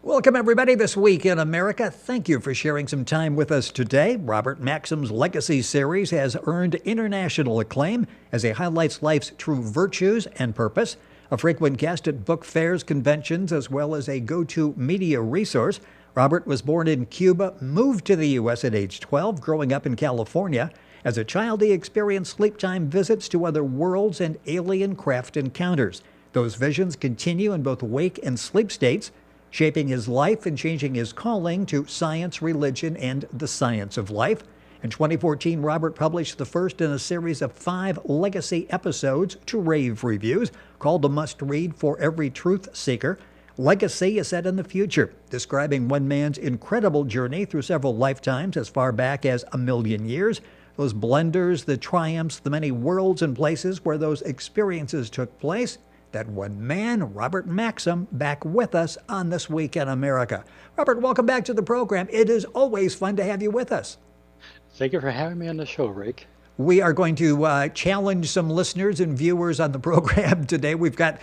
Welcome, everybody, this week in America. Thank you for sharing some time with us today. Robert Maxxim's Legacy series has earned international acclaim as he highlights life's true virtues and purpose. A frequent guest at book fairs, conventions, as well as a go-to media resource. Robert was born in Cuba, moved to the U.S. at age 12, growing up in California. As a child, he experienced sleep-time visits to other worlds and alien craft encounters. Those visions continue in both wake and sleep states, shaping his life and changing his calling to science, religion, and the science of life. In 2014, Robert published the first in a series of 5 legacy episodes to rave reviews, called a must-read for every truth seeker. Legacy is set in the future, describing one man's incredible journey through several lifetimes as far back as 1,000,000 years. Those blunders, the triumphs, the many worlds and places where those experiences took place. That one man, Robert Maxxim, back with us on This Week in America. Robert, welcome back to the program. It is always fun to have you with us. Thank you for having me on the show, Rick. We are going to challenge some listeners and viewers on the program today. We've got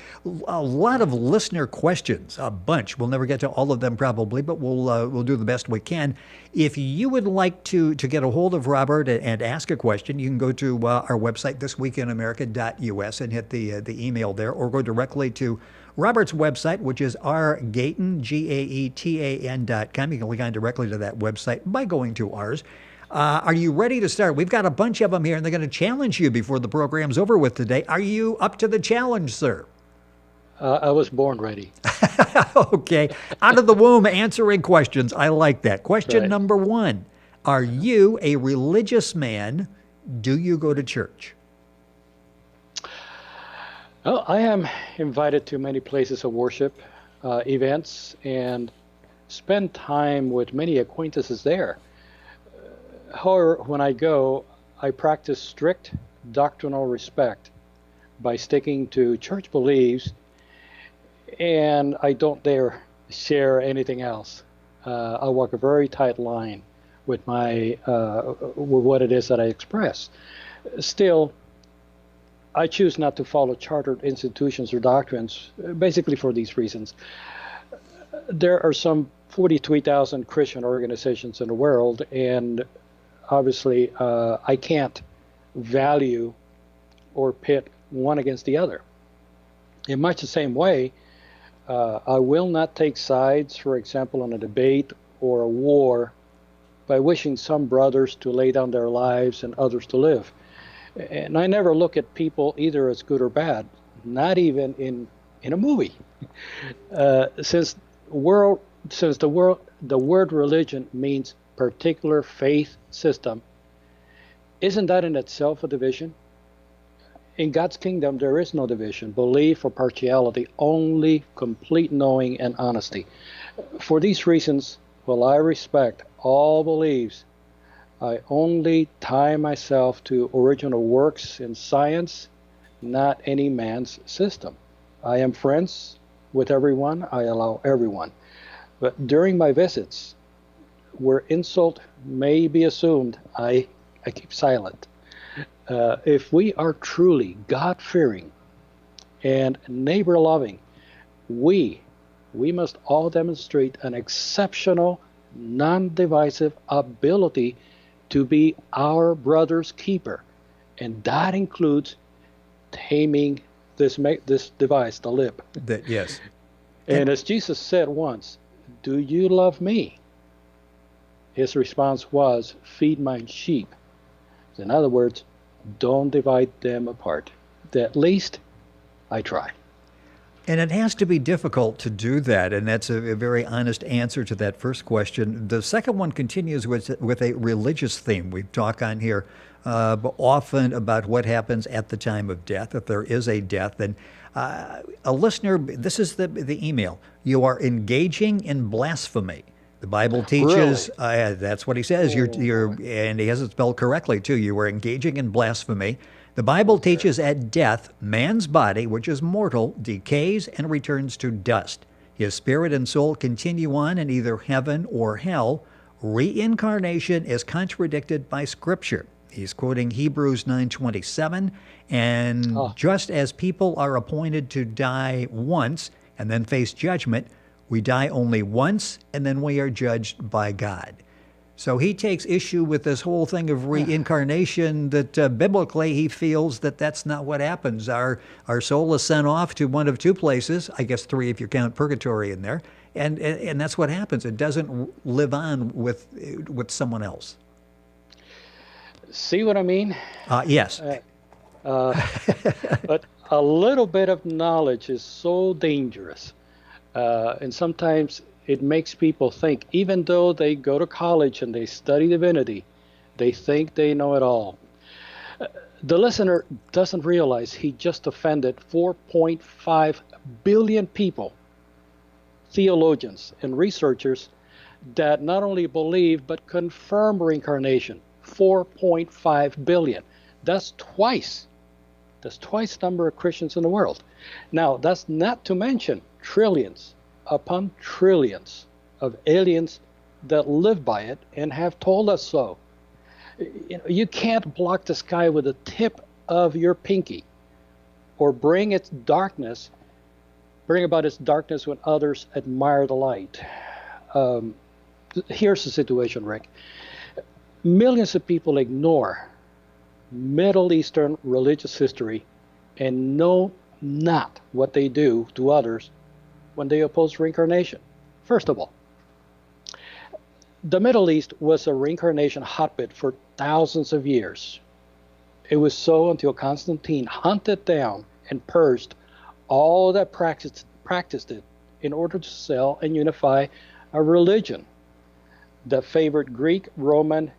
a lot of listener questions, a bunch. We'll never get to all of them probably, but we'll do the best we can. If you would like to get a hold of Robert and ask a question, you can go to our website, thisweekinamerica.us, and hit the email there, or go directly to Robert's website, which is rgaetan, Gaetan.com. You can log on directly to that website by going to ours. Are you ready to start? We've got a bunch of them here, and they're going to challenge you before the program's over with today. Are you up to the challenge, sir? I was born ready. Okay. Out of the womb, answering questions. I like that. Question number 1. Are you a religious man? Do you go to church? Well, I am invited to many places of worship, events, and spend time with many acquaintances there. However, when I go, I practice strict doctrinal respect by sticking to church beliefs, and I don't dare share anything else. I walk a very tight line with with what it is that I express. Still, I choose not to follow chartered institutions or doctrines, basically for these reasons. There are some 43,000 Christian organizations in the world, and obviously, I can't value or pit one against the other. In much the same way, I will not take sides, for example, in a debate or a war by wishing some brothers to lay down their lives and others to live. And I never look at people either as good or bad, not even in a movie. Since the word religion means particular faith system, isn't that in itself a division? In God's kingdom, there is no division, belief or partiality, only complete knowing and honesty. For these reasons, while I respect all beliefs, I only tie myself to original works in science, not any man's system. I am friends with everyone. I allow everyone. But during my visits, where insult may be assumed, I keep silent. If we are truly God-fearing and neighbor-loving, we must all demonstrate an exceptional, non-divisive ability to be our brother's keeper, and that includes taming this device, the lip. Yes. And as Jesus said once, "Do you love me?" His response was, "Feed my sheep." In other words, don't divide them apart. At least I try. And it has to be difficult to do that, and that's a very honest answer to that first question. The second one continues with a religious theme. We talk on here often about what happens at the time of death, if there is a death. And a listener, this is the email, "You are engaging in blasphemy. The Bible teaches," Really? that's what he says, and he has it spelled correctly too, "You are engaging in blasphemy. The Bible teaches at death, man's body, which is mortal, decays and returns to dust. His spirit and soul continue on in either heaven or hell. Reincarnation is contradicted by Scripture." He's quoting Hebrews 9:27, and just as people are appointed to die once and then face judgment, We die only once, and then we are judged by God. So he takes issue with this whole thing of reincarnation, that biblically he feels that that's not what happens. Our soul is sent off to one of two places, I guess three if you count purgatory in there, and that's what happens. It doesn't live on with someone else. See what I mean? Yes. But a little bit of knowledge is so dangerous. And sometimes it makes people think, even though they go to college and they study divinity, they think they know it all. The listener doesn't realize he just offended 4.5 billion people, theologians and researchers that not only believe but confirm reincarnation. 4.5 billion. That's twice the number of Christians in the world. Now, that's not to mention trillions upon trillions of aliens that live by it and have told us so. You can't block the sky with the tip of your pinky or bring about its darkness when others admire the light. Here's the situation, Rick. Millions of people ignore Middle Eastern religious history and know not what they do to others when they oppose reincarnation. First of all, the Middle East was a reincarnation hotbed for thousands of years. It was so until Constantine hunted down and purged all that practiced it in order to sell and unify a religion that favored Greek, Roman,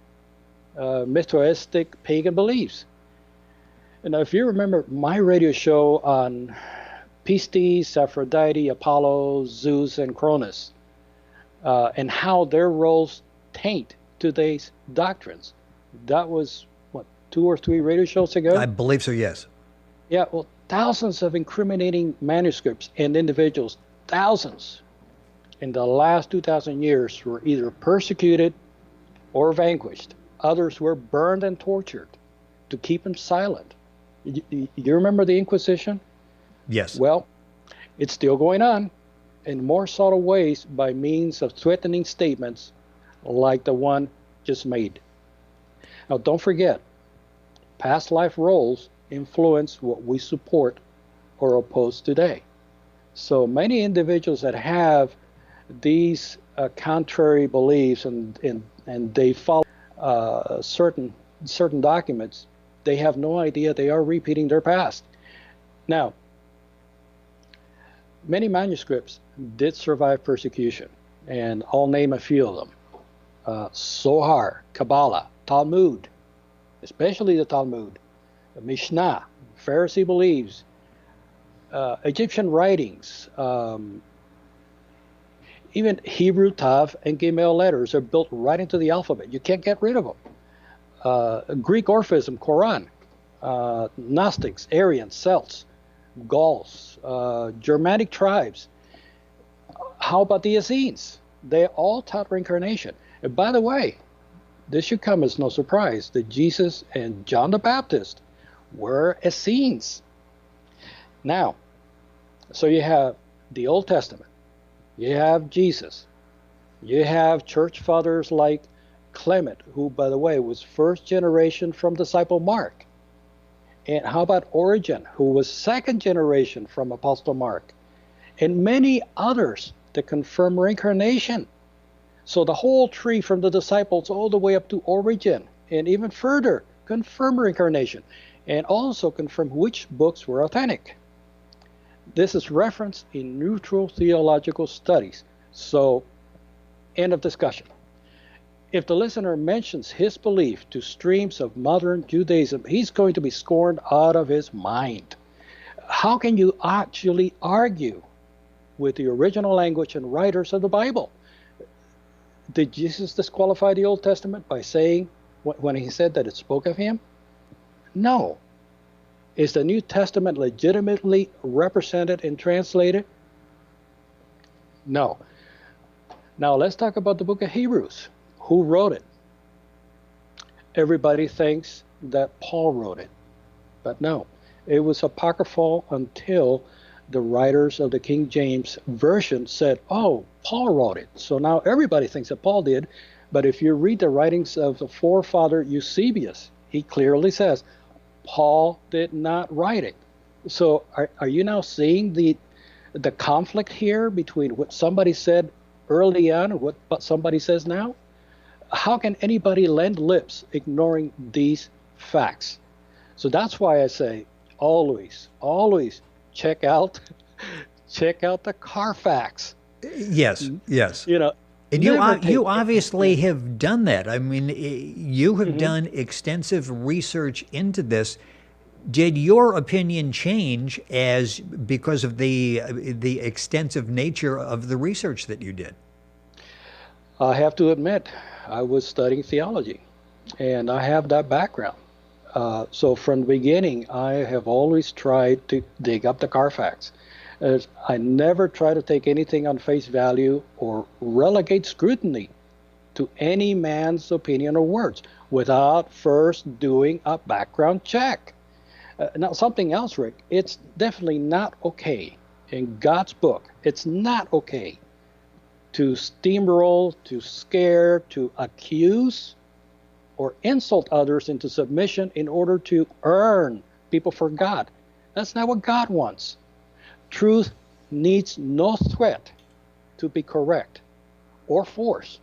Mithraistic pagan beliefs. And if you remember my radio show on Pisces, Aphrodite, Apollo, Zeus, and Cronus, and how their roles taint today's doctrines, that was, 2 or 3 radio shows ago? I believe so, yes. Yeah, well, thousands of incriminating manuscripts and individuals, thousands, in the last 2,000 years were either persecuted or vanquished. Others were burned and tortured to keep them silent. You remember the Inquisition? Yes. Well, it's still going on in more subtle ways by means of threatening statements like the one just made. Now, don't forget, past life roles influence what we support or oppose today. So many individuals that have these contrary beliefs and they follow certain documents, they have no idea they are repeating their past. Now, many manuscripts did survive persecution, and I'll name a few of them. Zohar, Kabbalah, Talmud, especially the Talmud, the Mishnah, Pharisee beliefs, Egyptian writings, even Hebrew, Tav, and Gimel letters are built right into the alphabet. You can't get rid of them. Greek Orphism, Quran, Gnostics, Aryans, Celts, Gauls, Germanic tribes. How about the Essenes? They all taught reincarnation. And by the way, this should come as no surprise that Jesus and John the Baptist were Essenes. Now, so you have the Old Testament, you have Jesus, you have church fathers like Clement, who, by the way, was first generation from disciple Mark. And how about Origen, who was second generation from Apostle Mark? And many others that confirm reincarnation. So the whole tree from the disciples all the way up to Origen, and even further, confirm reincarnation, and also confirm which books were authentic. This is referenced in neutral theological studies. So, end of discussion. If the listener mentions his belief to streams of modern Judaism, he's going to be scorned out of his mind. How can you actually argue with the original language and writers of the Bible? Did Jesus disqualify the Old Testament by saying, when he said that it spoke of him? No. Is the New Testament legitimately represented and translated? No. Now let's talk about the book of Hebrews. Who wrote it? Everybody thinks that Paul wrote it, but no. It was apocryphal until the writers of the King James Version said, oh, Paul wrote it. So now everybody thinks that Paul did. But if you read the writings of the forefather Eusebius, he clearly says, Paul did not write it. So are you now seeing the conflict here between what somebody said early on and what somebody says now? How can anybody lend lips ignoring these facts? So that's why I say always, always check out the Carfax. Yes, yes. You know, And you obviously have done that. I mean, you have done extensive research into this. Did your opinion change because of the extensive nature of the research that you did? I have to admit, I was studying theology, and I have that background. So from the beginning, I have always tried to dig up the Carfax. I never try to take anything on face value or relegate scrutiny to any man's opinion or words without first doing a background check. Now, something else, Rick, it's definitely not okay in God's book. It's not okay to steamroll, to scare, to accuse, or insult others into submission in order to earn people for God. That's not what God wants. Truth needs no threat to be correct or force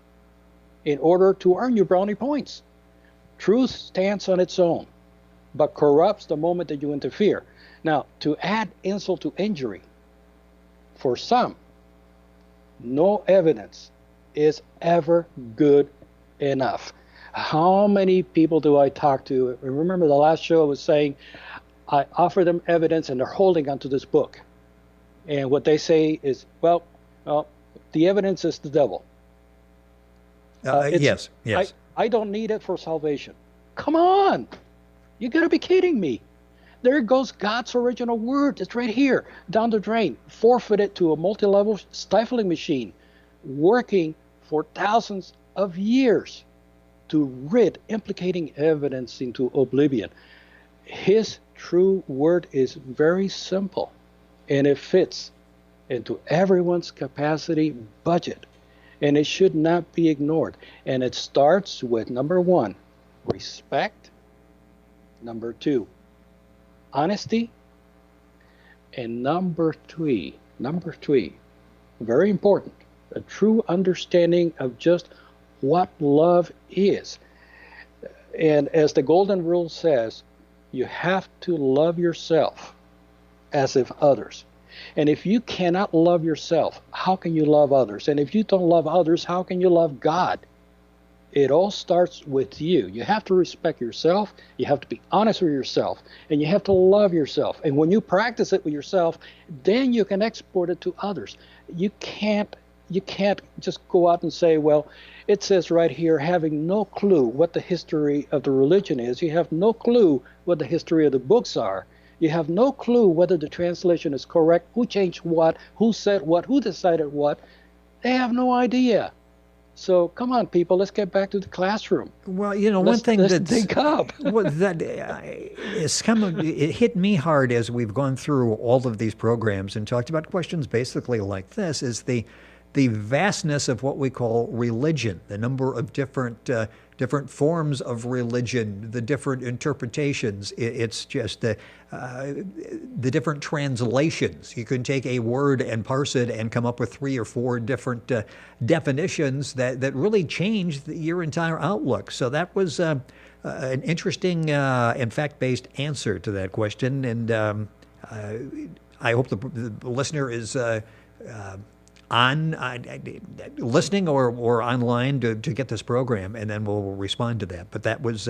in order to earn your brownie points. Truth stands on its own, but corrupts the moment that you interfere. Now, to add insult to injury, for some, no evidence is ever good enough. How many people do I talk to? Remember the last show I was saying, I offer them evidence and they're holding onto this book. And what they say is, well, the evidence is the devil. Yes. I don't need it for salvation. Come on. You got to be kidding me. There goes God's original word. It's right here, down the drain, forfeited to a multi-level stifling machine, working for thousands of years to rid implicating evidence into oblivion. His true word is very simple, and it fits into everyone's capacity budget, and it should not be ignored. And it starts with, number one, respect. Number two, honesty. And number three, very important, a true understanding of just what love is. And as the golden rule says, you have to love yourself as if others. And if you cannot love yourself, how can you love others? And if you don't love others, how can you love God? It all starts with you. You have to respect yourself. You have to be honest with yourself. And you have to love yourself. And when you practice it with yourself, then you can export it to others. You can't just go out and say, well, it says right here, having no clue what the history of the religion is. You have no clue what the history of the books are. You have no clue whether the translation is correct, who changed what, who said what, who decided what. They have no idea. So come on, people, let's get back to the classroom. Well, one thing let's that's think up. It hit me hard as we've gone through all of these programs and talked about questions basically like this is the vastness of what we call religion, the number of different forms of religion, the different interpretations. It's just the different translations. You can take a word and parse it and come up with 3 or 4 different definitions that really change your entire outlook. So that was an interesting and fact-based answer to that question. And I hope the listener is on listening or online to get this program, and then we'll respond to that. But that was.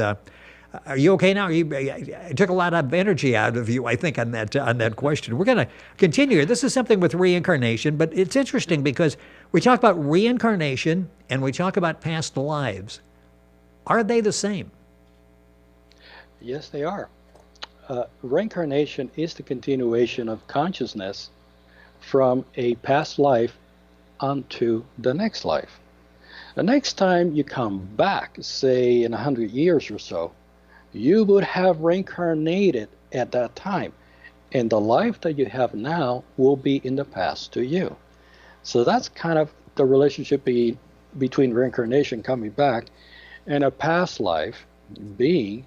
Are you okay now? I took a lot of energy out of you, I think, on that question. We're going to continue. This is something with reincarnation, but it's interesting because we talk about reincarnation and we talk about past lives. Are they the same? Yes, they are. Reincarnation is the continuation of consciousness from a past life onto the next life. The next time you come back, say in 100 years or so, you would have reincarnated at that time. And the life that you have now will be in the past to you. So that's kind of the relationship between reincarnation coming back and a past life being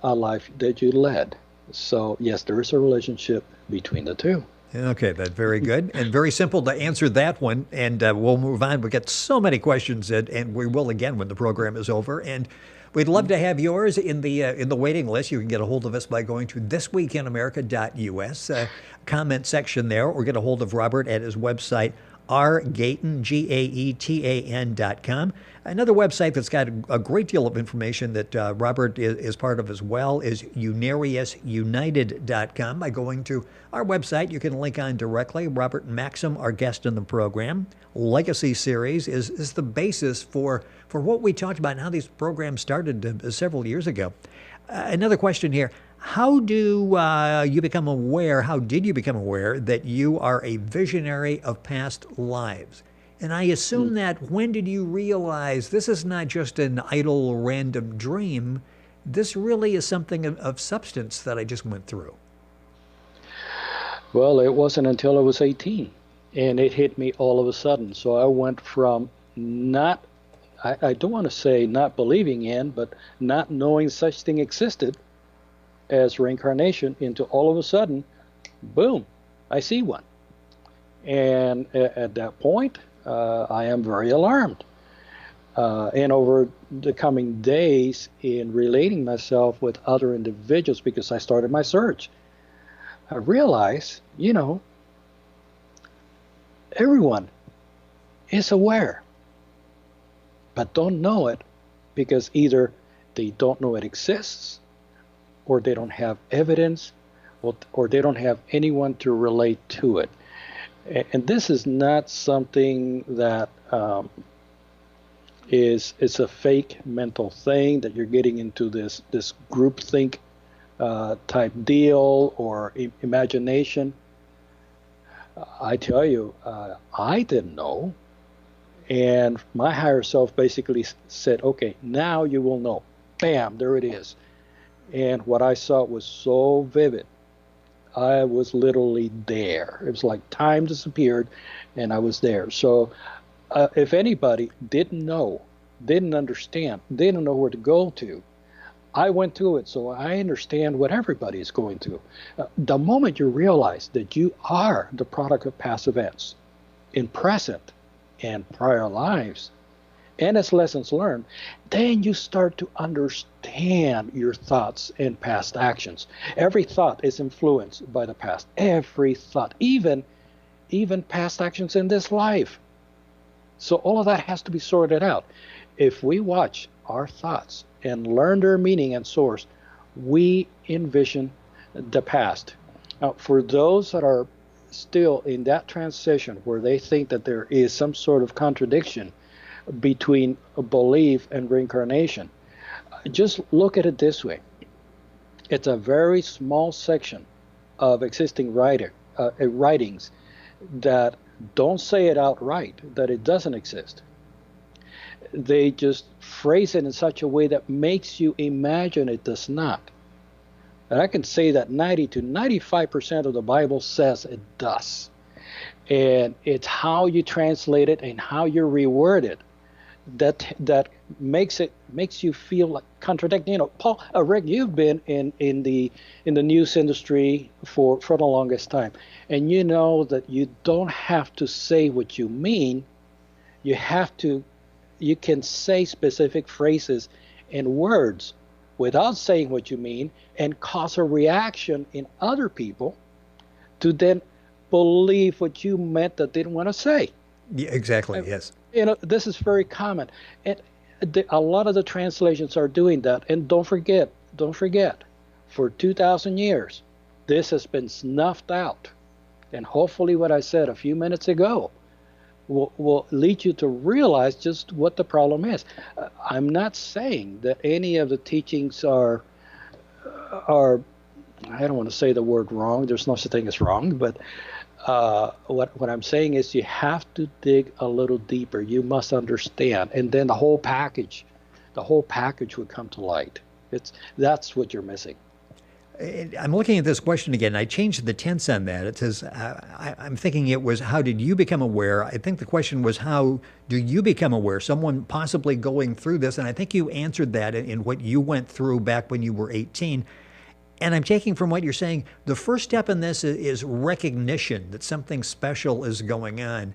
a life that you led. So, yes, there is a relationship between the two. Okay, that's very good and very simple to answer that one. And we'll move on. We get so many questions, and we will again when the program is over. And we'd love to have yours in the waiting list. You can get a hold of us by going to thisweekinamerica.us comment section there, or get a hold of Robert at his website, rgaetan, GAETAN.com. Another website that's got a great deal of information that Robert is part of as well is UnariusUnited.com. By going to our website, you can link on directly. Robert Maxxim, our guest in the program. Legacy Series is the basis for what we talked about and how these programs started several years ago. Another question here. How did you become aware that you are a visionary of past lives? And I assume that when did you realize this is not just an idle, random dream? This really is something of substance that I just went through. Well, it wasn't until I was 18, and it hit me all of a sudden. So I went from I don't want to say not believing in, but not knowing such thing existed as reincarnation into all of a sudden, boom, I see one. And at that point, I am very alarmed. And over the coming days in relating myself with other individuals, because I started my search, I realized, everyone is aware, but don't know it because either they don't know it exists, or they don't have evidence, or they don't have anyone to relate to it. And this is not something that it's a fake mental thing that you're getting into this groupthink type deal or imagination. I tell you, I didn't know. And my higher self basically said, okay, now you will know. Bam, there it is. And what I saw was so vivid. I was literally there. It was like time disappeared and I was there. So if anybody didn't know, didn't understand, didn't know where to go to, I went to it, so I understand what everybody is going through. The moment you realize that you are the product of past events in present and prior lives, and as lessons learned, then you start to understand your thoughts and past actions. Every thought is influenced by the past. Every thought, even past actions in this life. So all of that has to be sorted out. If we watch our thoughts and learn their meaning and source, we envision the past. Now, for those that are still in that transition where they think that there is some sort of contradiction between belief and reincarnation, just look at it this way. It's a very small section of existing writings that don't say it outright that it doesn't exist. They just phrase it in such a way that makes you imagine it does not. And I can say that 90 to 95% of the Bible says it does. And it's how you translate it and how you reword it that makes you feel like contradicting. Paul, Rick, you've been in the news industry for the longest time, and you know that you don't have to say what you mean. You can say specific phrases and words without saying what you mean and cause a reaction in other people to then believe what you meant that didn't want to say. Yeah, exactly, yes. This is very common. And a lot of the translations are doing that. And don't forget, for 2,000 years, this has been snuffed out. And hopefully what I said a few minutes ago will lead you to realize just what the problem is. I'm not saying that any of the teachings are I don't want to say the word wrong. There's no such thing as wrong, but what I'm saying is you have to dig a little deeper. You must understand, and then the whole package would come to light. That's what you're missing. I'm looking at this question again. I changed the tense on that. It says, I'm thinking it was, how did you become aware? I think the question was, how do you become aware? Someone possibly going through this. And I think you answered that in what you went through back when you were 18. And I'm taking from what you're saying, the first step in this is recognition that something special is going on.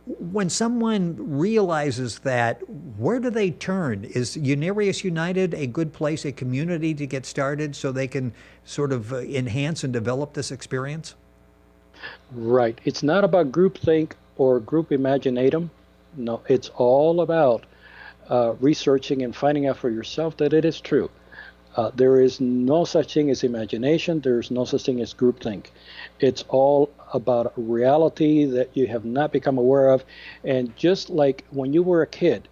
When someone realizes that, where do they turn? Is Unarius United a good place, a community to get started so they can sort of enhance and develop this experience? Right. It's not about groupthink or group imaginatum. No, it's all about researching and finding out for yourself that it is true. There is no such thing as imagination. There is no such thing as groupthink. It's all about a reality that you have not become aware of. And just like when you were a kid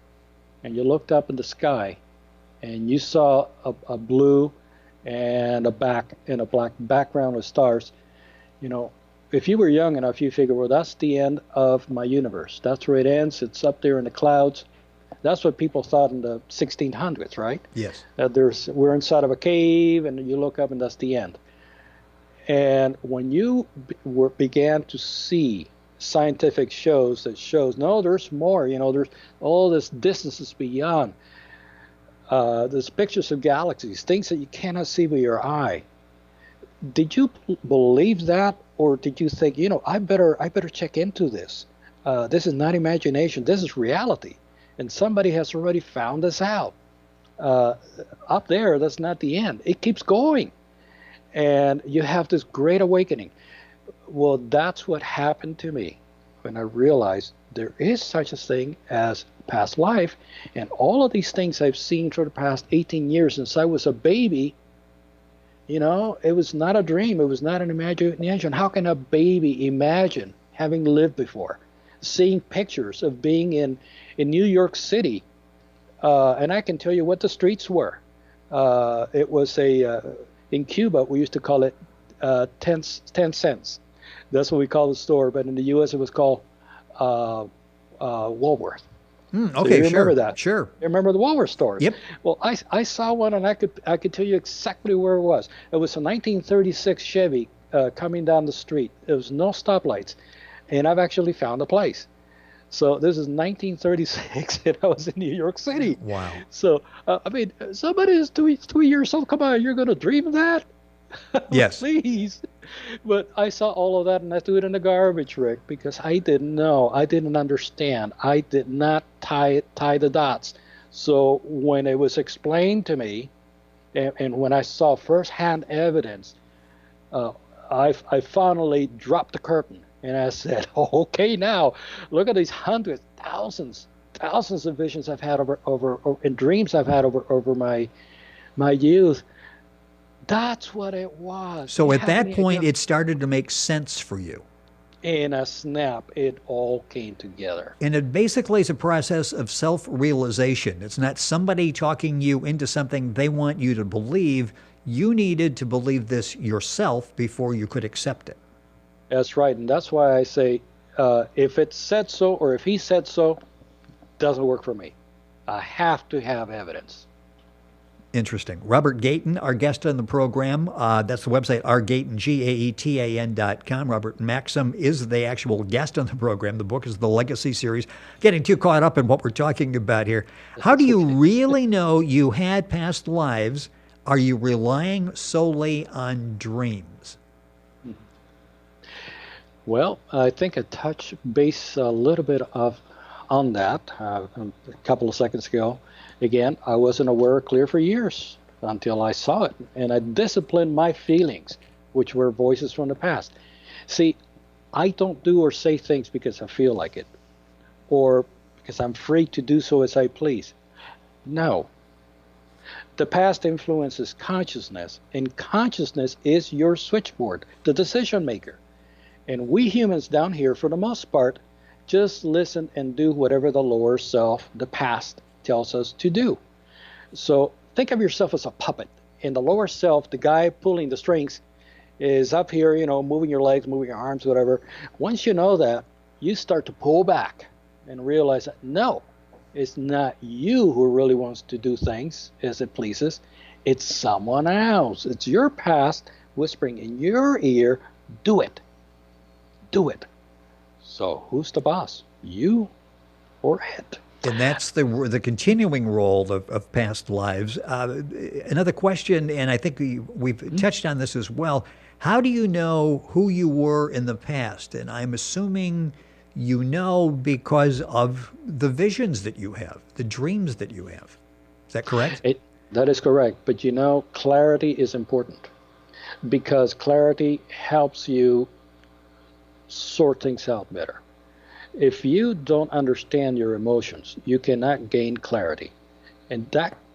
and you looked up in the sky and you saw a blue and a black background with stars, you know, if you were young enough, you figure, well, that's the end of my universe. That's where it ends. It's up there in the clouds. That's what people thought in the 1600s, right? Yes. We're inside of a cave, and you look up, and that's the end. And when you began to see scientific shows that shows, no, there's more. You know, there's all this distances beyond. There's pictures of galaxies, things that you cannot see with your eye. Did you believe that, or did you think, you know, I better check into this? This is not imagination. This is reality. And somebody has already found this out. Up there, that's not the end. It keeps going. And you have this great awakening. Well, that's what happened to me when I realized there is such a thing as past life. And all of these things I've seen for the past 18 years since I was a baby, you know, it was not a dream. It was not an imagination. How can a baby imagine having lived before? Seeing pictures of being in New York City, and I can tell you what the streets were. It was in Cuba, we used to call it 10 cents. That's what we call the store, but in the U.S. it was called Woolworth. Okay, so you remember that? Sure. You remember the Woolworth stores? Yep. Well, I saw one, and I could tell you exactly where it was. It was a 1936 Chevy coming down the street. There was no stoplights. And I've actually found a place. So this is 1936, and I was in New York City. Wow. So, I mean, somebody is 2 years old. Come on, you're going to dream of that? Yes. Please. But I saw all of that, and I threw it in the garbage, Rick, because I didn't know. I didn't understand. I did not tie the dots. So when it was explained to me, and when I saw firsthand evidence, I finally dropped the curtain. And I said, oh, okay, now look at these hundreds, thousands of visions I've had over and dreams I've had over my youth. That's what it was. So at that point, it started to make sense for you. In a snap, it all came together. And it basically is a process of self-realization. It's not somebody talking you into something they want you to believe. You needed to believe this yourself before you could accept it. That's right, and that's why I say, if it said so or if he said so, doesn't work for me. I have to have evidence. Interesting. Robert Gayton, our guest on the program. That's the website, rgayton, GAETAN.com. Robert Maxxim is the actual guest on the program. The book is the Legacy series. Getting too caught up in what we're talking about here. How do you really know you had past lives? Are you relying solely on dreams? Well, I think I touched base a little bit on that a couple of seconds ago. Again, I wasn't aware clear for years until I saw it, and I disciplined my feelings, which were voices from the past. See, I don't do or say things because I feel like it, or because I'm free to do so as I please. No. The past influences consciousness, and consciousness is your switchboard, the decision maker. And we humans down here, for the most part, just listen and do whatever the lower self, the past, tells us to do. So think of yourself as a puppet. In the lower self, the guy pulling the strings is up here, you know, moving your legs, moving your arms, whatever. Once you know that, you start to pull back and realize that, no, it's not you who really wants to do things as it pleases. It's someone else. It's your past whispering in your ear, do it. Do it. So who's the boss? You or it? And that's the continuing role of past lives. Another question, and I think we've touched on this as well. How do you know who you were in the past? And I'm assuming you know because of the visions that you have, the dreams that you have. Is that correct? That is correct. But clarity is important because clarity helps you sort things out better. If you don't understand your emotions, you cannot gain clarity, and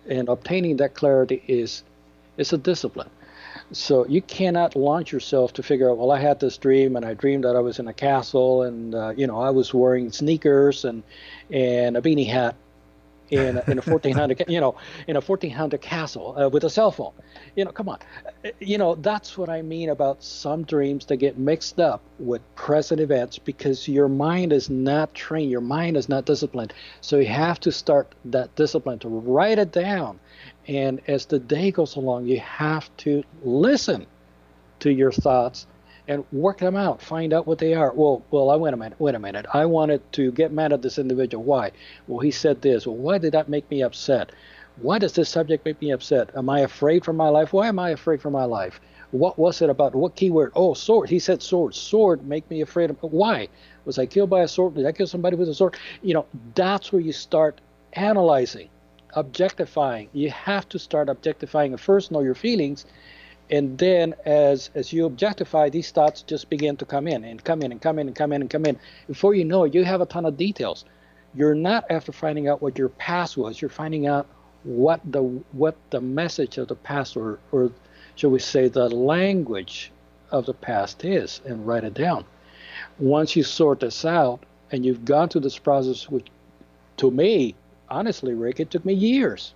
obtaining that clarity is a discipline. So you cannot launch yourself to figure out, well, I had this dream, and I dreamed that I was in a castle, and I was wearing sneakers and a beanie hat in a 1400 in a 1400 castle with a cell phone. Come on. That's what I mean about some dreams that get mixed up with present events because your mind is not trained, your mind is not disciplined. So you have to start that discipline to write it down, and as the day goes along you have to listen to your thoughts and work them out, find out what they are. Wait a minute. I wanted to get mad at this individual. Why? Well, he said this. Well, why did that make me upset? Why does this subject make me upset? Am I afraid for my life? Why am I afraid for my life? What was it about? What keyword? Oh, sword. He said sword. Sword make me afraid of. Why? Was I killed by a sword? Did I kill somebody with a sword? That's where you start analyzing, objectifying. You have to start objectifying. First, know your feelings. And then as you objectify, these thoughts just begin to come in and come in and come in and come in and come in. Before you know it, you have a ton of details. You're not after finding out what your past was. You're finding out what the message of the past, or shall we say the language of the past is, and write it down. Once you sort this out and you've gone through this process, which to me, honestly, Rick, it took me years.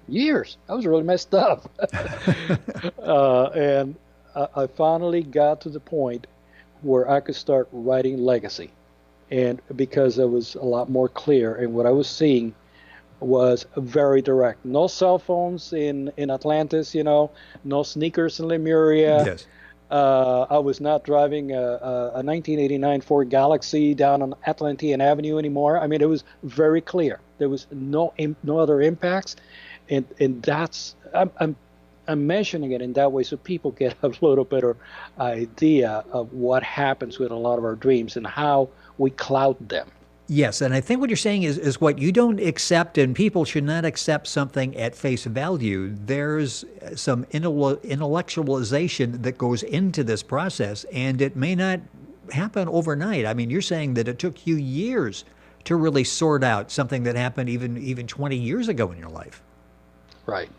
I was really messed up. And I finally got to the point where I could start writing legacy. And because it was a lot more clear, and what I was seeing was very direct. No cell phones in Atlantis, no sneakers in Lemuria. Yes. I was not driving a 1989 Ford Galaxy down on Atlantean Avenue anymore. I mean, it was very clear. There was no other impacts. And that's I'm mentioning it in that way so people get a little better idea of what happens with a lot of our dreams and how we cloud them. Yes, and I think what you're saying is what you don't accept, and people should not accept something at face value. There's some intellectualization that goes into this process, and it may not happen overnight. I mean, you're saying that it took you years to really sort out something that happened even 20 years ago in your life. Right.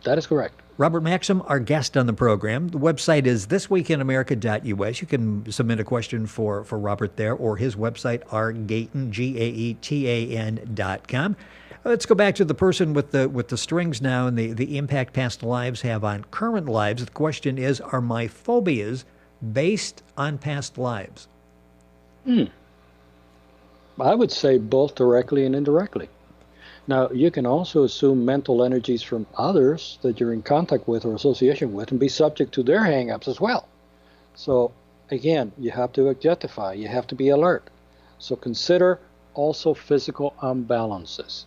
That is correct. Robert Maxxim, our guest on the program. The website is thisweekinamerica.us. You can submit a question for Robert there, or his website, rgaetan, GAETAN.com. Let's go back to the person with the strings now and the impact past lives have on current lives. The question is, are my phobias based on past lives? I would say both directly and indirectly. Now, you can also assume mental energies from others that you're in contact with or association with and be subject to their hang-ups as well. So, again, you have to objectify. You have to be alert. So consider also physical imbalances,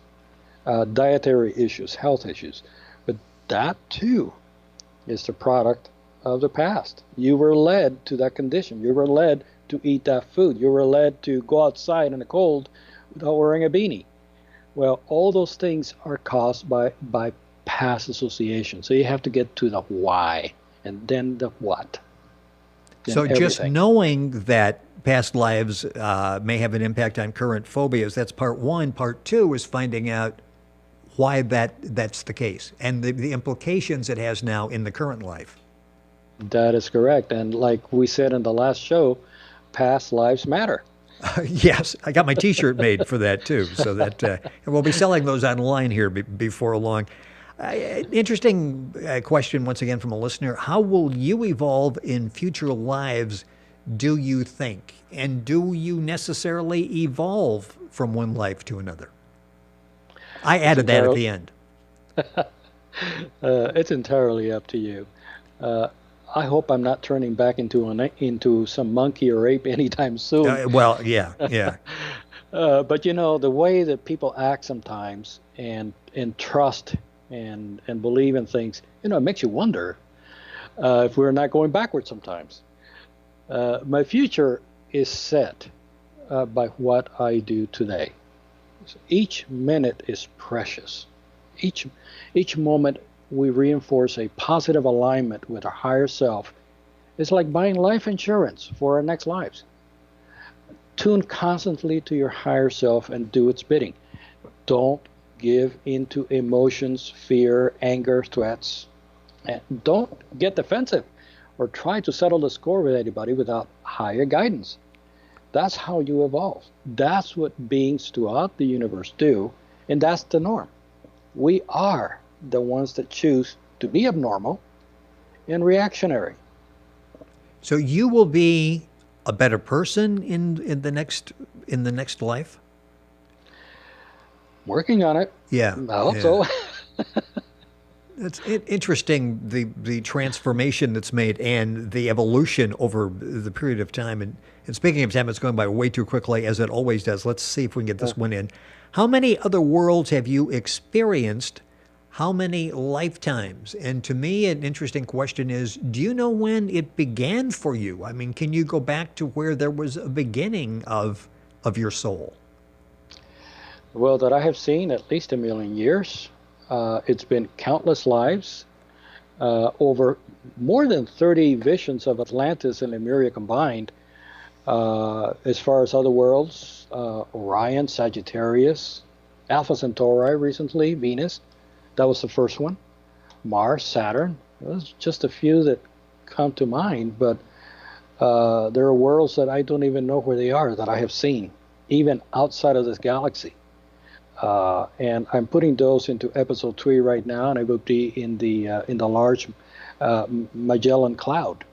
dietary issues, health issues. But that, too, is the product of the past. You were led to that condition. You were led to eat that food. You were led to go outside in the cold without wearing a beanie. Well, all those things are caused by past association. So you have to get to the why and then the what. Then so everything. Just knowing that past lives may have an impact on current phobias, that's part one. Part two is finding out why that's the case and the implications it has now in the current life. That is correct. And like we said in the last show, past lives matter. Yes, I got my T-shirt made for that too. So that and we'll be selling those online here before long. Interesting question once again from a listener. How will you evolve in future lives, do you think? And do you necessarily evolve from one life to another? I added that at the end. It's entirely up to you. Uh, I hope I'm not turning back into some monkey or ape anytime soon. Well, yeah, yeah. But the way that people act sometimes and trust and believe in things, it makes you wonder if we're not going backwards sometimes. My future is set by what I do today. So each minute is precious. Each each moment we reinforce a positive alignment with our higher self. It's like buying life insurance for our next lives. Tune constantly to your higher self and do its bidding. Don't give into emotions, fear, anger, threats. And don't get defensive or try to settle the score with anybody without higher guidance. That's how you evolve. That's what beings throughout the universe do, and that's the norm. We are the ones that choose to be abnormal and reactionary. So you will be a better person in the next life. Working on it. Yeah, I hope yeah. so. It's interesting the transformation that's made and the evolution over the period of time. And speaking of time, it's going by way too quickly as it always does. Let's see if we can get this one in. How many other worlds have you experienced? How many lifetimes? And to me, an interesting question is, do you know when it began for you? I mean, can you go back to where there was a beginning of your soul? Well, that I have seen at least a million years. It's been countless lives, over more than 30 visions of Atlantis and Lemuria combined. As far as other worlds, Orion, Sagittarius, Alpha Centauri recently, Venus, that was the first one. Mars, Saturn, those just a few that come to mind, but there are worlds that I don't even know where they are that I have seen, even outside of this galaxy. And I'm putting those into episode 3 right now, and I will be in the large Magellan Cloud.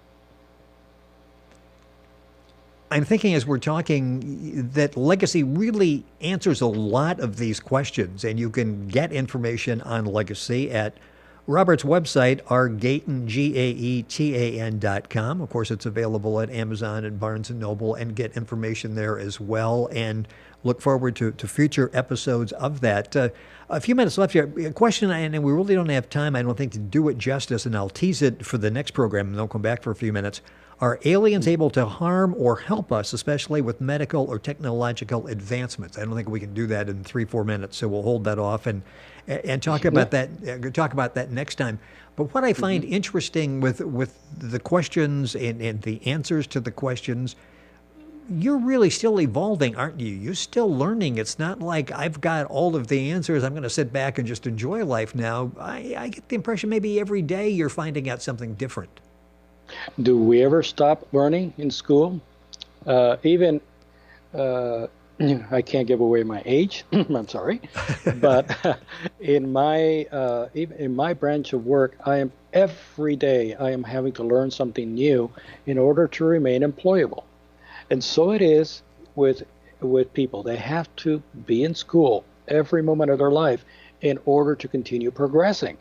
I'm thinking as we're talking that Legacy really answers a lot of these questions, and you can get information on Legacy at Robert's website, rgaetan, Gaetan.com. Of course, it's available at Amazon and Barnes & Noble, and get information there as well, and look forward to future episodes of that. A few minutes left here. A question, and we really don't have time, I don't think, to do it justice, and I'll tease it for the next program, and then I'll come back for a few minutes. Are aliens able to harm or help us, especially with medical or technological advancements? I don't think we can do that in 3-4 minutes, so we'll hold that off and talk about that next time. But what I find interesting with the questions and the answers to the questions, you're really still evolving, aren't you? You're still learning. It's not like I've got all of the answers. I'm going to sit back and just enjoy life now. I get the impression maybe every day you're finding out something different. Do we ever stop learning in school? Even I can't give away my age. I'm sorry, but in my branch of work, every day I am having to learn something new in order to remain employable. And so it is with people. They have to be in school every moment of their life in order to continue progressing.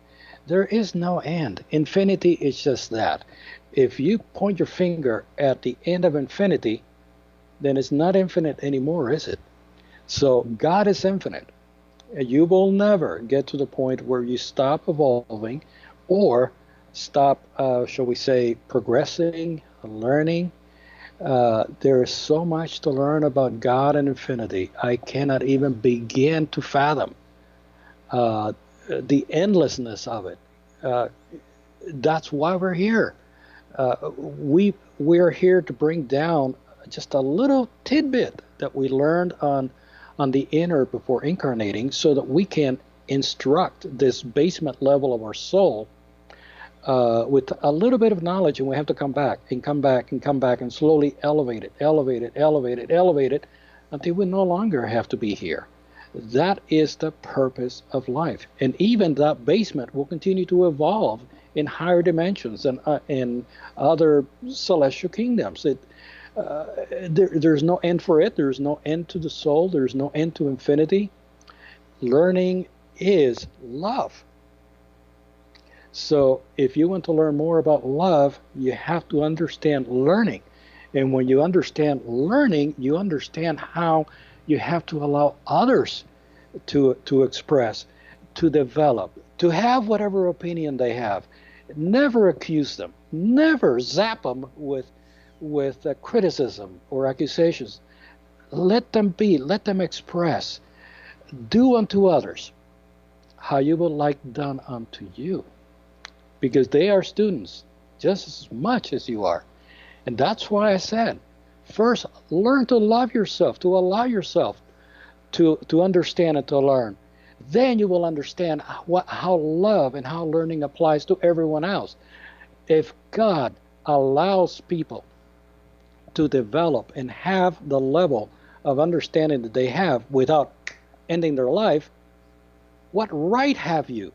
There is no end. Infinity is just that. If you point your finger at the end of infinity, then it's not infinite anymore, is it? So God is infinite. You will never get to the point where you stop evolving or stop, shall we say, progressing, learning. There is so much to learn about God and infinity. I cannot even begin to fathom the endlessness of it. That's why we're here. We're here to bring down just a little tidbit that we learned on the inner before incarnating, so that we can instruct this basement level of our soul with a little bit of knowledge, and we have to come back and come back and come back and slowly elevate it until we no longer have to be here. That is the purpose of life. And even that basement will continue to evolve in higher dimensions and in other celestial kingdoms. There's no end for it. There's no end to the soul. There's no end to infinity. Learning is love. So if you want to learn more about love, you have to understand learning. And when you understand learning, you understand how you have to allow others to express, to develop, to have whatever opinion they have. Never accuse them. Never zap them with criticism or accusations. Let them be. Let them express. Do unto others how you would like done unto you, because they are students just as much as you are. And that's why I said, first, learn to love yourself, to allow yourself to understand and to learn. Then you will understand how love and how learning applies to everyone else. If God allows people to develop and have the level of understanding that they have without ending their life, what right have you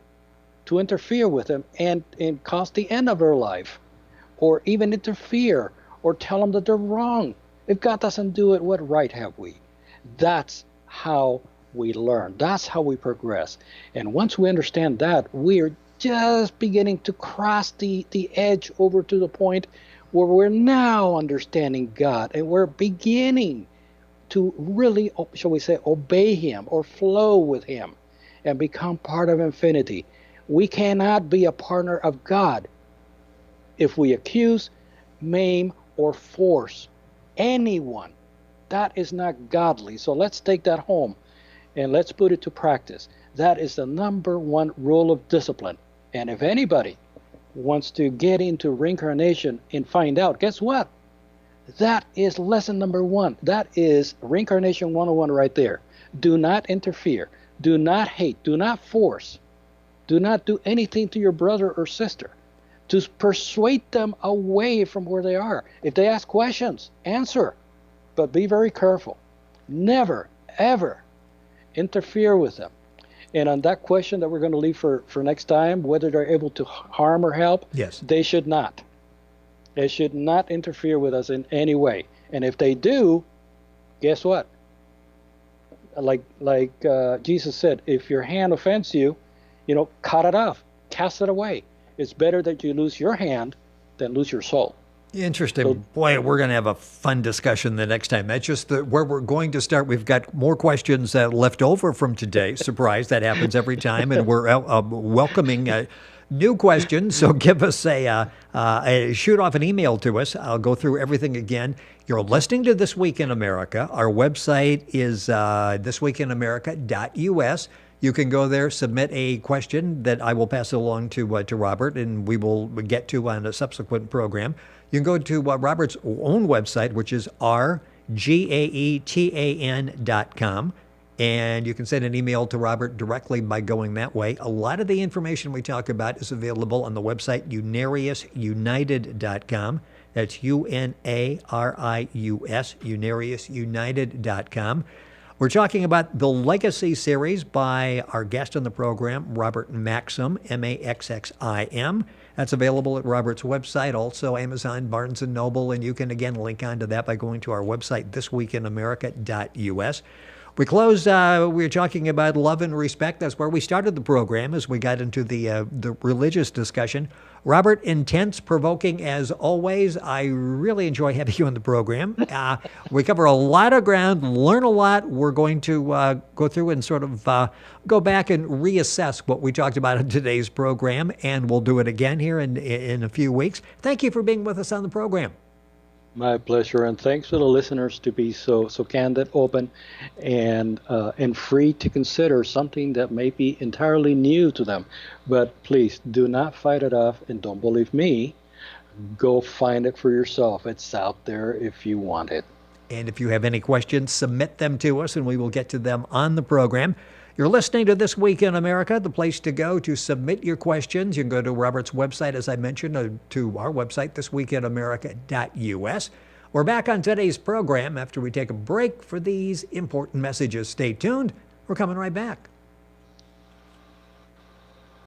to interfere with them and cause the end of their life, or even interfere or tell them that they're wrong? If God doesn't do it, what right have we? That's how we learn. That's how we progress. And once we understand that, we're just beginning to cross the edge over to the point where we're now understanding God, and we're beginning to really, shall we say, obey Him or flow with Him and become part of infinity. We cannot be a partner of God if we accuse, maim, or force anyone. That is not godly. So let's take that home and let's put it to practice. That is the number one rule of discipline. And if anybody wants to get into reincarnation and find out, guess what? That is lesson number one. That is Reincarnation 101 right there. Do not interfere. Do not hate. Do not force. Do not do anything to your brother or sister to persuade them away from where they are. If they ask questions, answer. But be very careful. Never, ever interfere with them. And on that question that we're going to leave for next time, whether they're able to harm or help, Yes. They should not. They should not interfere with us in any way. And if they do, guess what? Like Jesus said, if your hand offends you, cut it off, cast it away. It's better that you lose your hand than lose your soul. Interesting. So, boy, we're going to have a fun discussion the next time. That's just where we're going to start. We've got more questions left over from today. Surprise, that happens every time. And we're welcoming new questions. So give us shoot off an email to us. I'll go through everything again. You're listening to This Week in America. Our website is thisweekinamerica.us. You can go there, submit a question that I will pass along to Robert, and we will get to on a subsequent program. You can go to Robert's own website, which is rgaetan.com, and you can send an email to Robert directly by going that way. A lot of the information we talk about is available on the website unariusunited.com. That's UNARIUS, unariusunited.com. We're talking about the Legacy series by our guest on the program, Robert Maxxim, Maxxim. That's available at Robert's website, also Amazon, Barnes & Noble, and you can, again, link onto that by going to our website, thisweekinamerica.us. We closed, we were talking about love and respect. That's where we started the program as we got into the religious discussion. Robert, intense, provoking as always. I really enjoy having you on the program. We cover a lot of ground, learn a lot. We're going to go through and sort of go back and reassess what we talked about in today's program, and we'll do it again here in a few weeks. Thank you for being with us on the program. My pleasure, and thanks to the listeners to be so candid, open, and free to consider something that may be entirely new to them. But please do not fight it off, and don't believe me. Go find it for yourself. It's out there if you want it. And if you have any questions, submit them to us, and we will get to them on the program. You're listening to This Week in America, the place to go to submit your questions. You can go to Robert's website, as I mentioned, to our website, thisweekinamerica.us. We're back on today's program after we take a break for these important messages. Stay tuned. We're coming right back.